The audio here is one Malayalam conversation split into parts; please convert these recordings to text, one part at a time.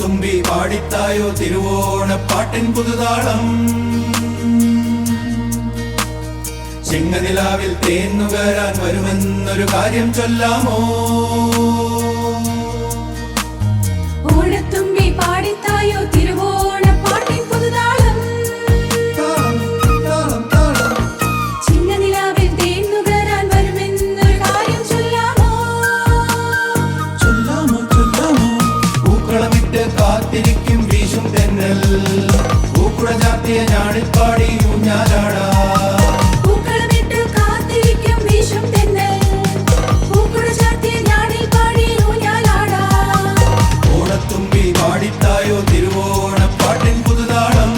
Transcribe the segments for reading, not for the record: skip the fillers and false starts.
ഓണത്തുമ്പി പാടിത്തായോ തിരുവോണപ്പാട്ടിൻ പുതുതാളം. ചിങ്ങനിലാവിൽ തേന്നുകരാൻ വരുമെന്നൊരു കാര്യം ചൊല്ലാമോ? ഓണത്തുമ്പി പാടിത്തായോ തിരുവോണപ്പാട്ടിൻ പുതുതാളം. ചിങ്ങനിലാവിൽ തേന്നുകരാൻ വരുമെന്നൊരു കാര്യം ചൊല്ലാമോ? ചൊല്ലാമോ ചൊല്ലാമോ. പൂക്കളമിട്ട് കാത്തിരിക്കും വീശും തെന്നൽ, പൂക്കുഴ ചാർത്തിയ ഞാണിപ്പാടി ഊഞ്ഞാലാടാ. പാടിത്തായോ തിരുവോണപ്പാട്ടിൻ പുതുതാളം.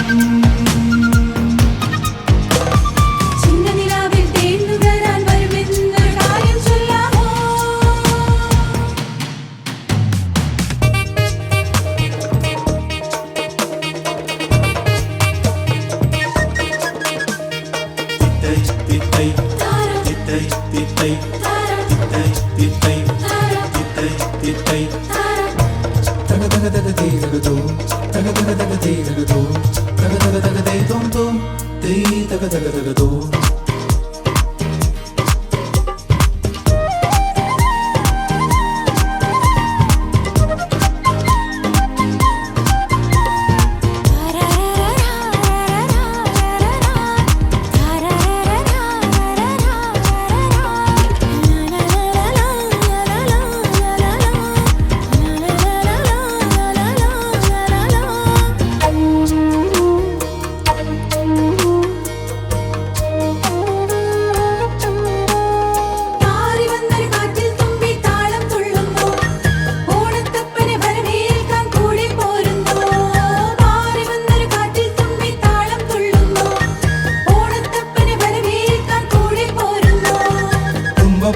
ചിങ്ങനിലാവിൽ തേന്നുകരാൻ വരുമെന്നൊരു കാര്യം ചൊല്ലാമോ? തിത്തൈ തിത്തൈ തിത്തൈ തിത്തൈ തിത്തൈ തിത്തൈ തിത്തൈ തക തക തക തേരകതോ തക തക തക തേരകതോ തക തക തക തേ തോം തോം തേ തക തക തകതോ.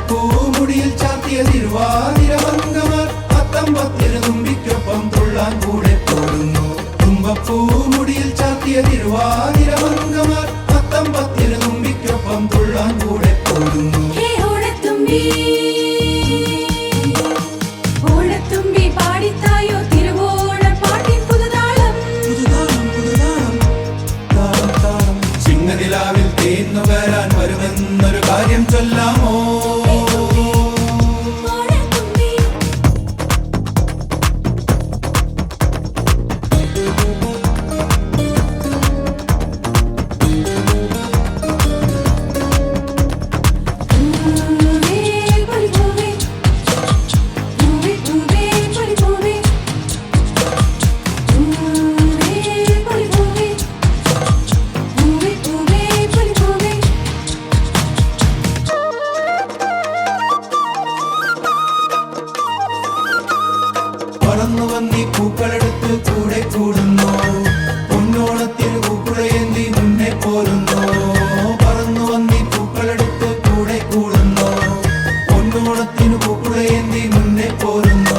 പൂമുടിയിൽ ചാത്തിയ തിരുവാതിരമംഗമാർ പത്തമ്പത്തിന് തുമ്പിക്കൊപ്പം തുള്ളാൻ കൂടെ പോരുന്നു. തുമ്പപ്പൂമുടിയിൽ ചാത്തിയ തിരുവാതിരമംഗമാർ പത്തമ്പത്തിന് തുമ്പിക്കൊപ്പം തുള്ളാൻ കൂടെ പോരുന്നു. ഓണത്തുമ്പി പാടിത്തായോ തിരുവോണപ്പാട്ടിൻ പുതുതാളം. താളം താളം. ചിങ്ങനിലാവിൽ തേന്നുകരാൻ വരുമെന്നൊരു കാര്യം ചൊല്ലാമോ? പറന്നു വന്നി പൂക്കളെടുത്ത് കൂടെ കൂടുന്നു, പൊന്നോണത്തിന് പൂക്കുഴയേന്തി മുന്നേ പോരുന്നു. പറന്നു വന്നി പൂക്കളെടുത്ത് കൂടെ കൂടുന്നു, പൊന്നോണത്തിന് പൂക്കുഴയേന്തി മുന്നേ പോരുന്നു.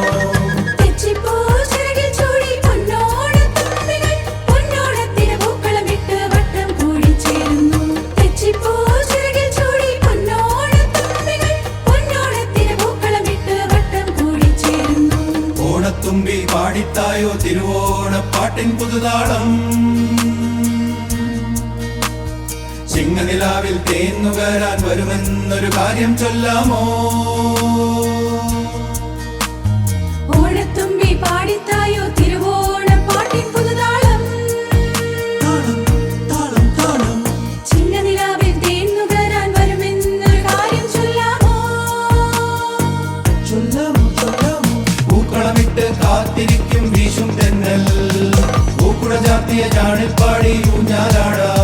ഓണത്തുമ്പി പാടിത്തായോ തിരുവോണപ്പാട്ടിൻ പുതുതാളം. ചിങ്ങനിലാവിൽ തേന്നുകരാൻ വരുമെന്നൊരു കാര്യം ചൊല്ലാമോ? ഓണത്തുമ്പി പാടിത്തായോ തിരുവോണപ്പാട്ടിൻ പുതുതാളം. താളം താളം. ചിങ്ങനിലാവിൽ തേന്നുകരാൻ വരുമെന്നൊരു കാര്യം ചൊല്ലാമോ? ചൊല്ലാമോ ചൊല്ലാമോ. പൂക്കളമിട്ട് കാത്തിരിക്കും വീശും തെന്നൽ, പൂക്കുഴ ചാർത്തിയ ഞാണിപ്പാടി ഊഞ്ഞാലാടാ.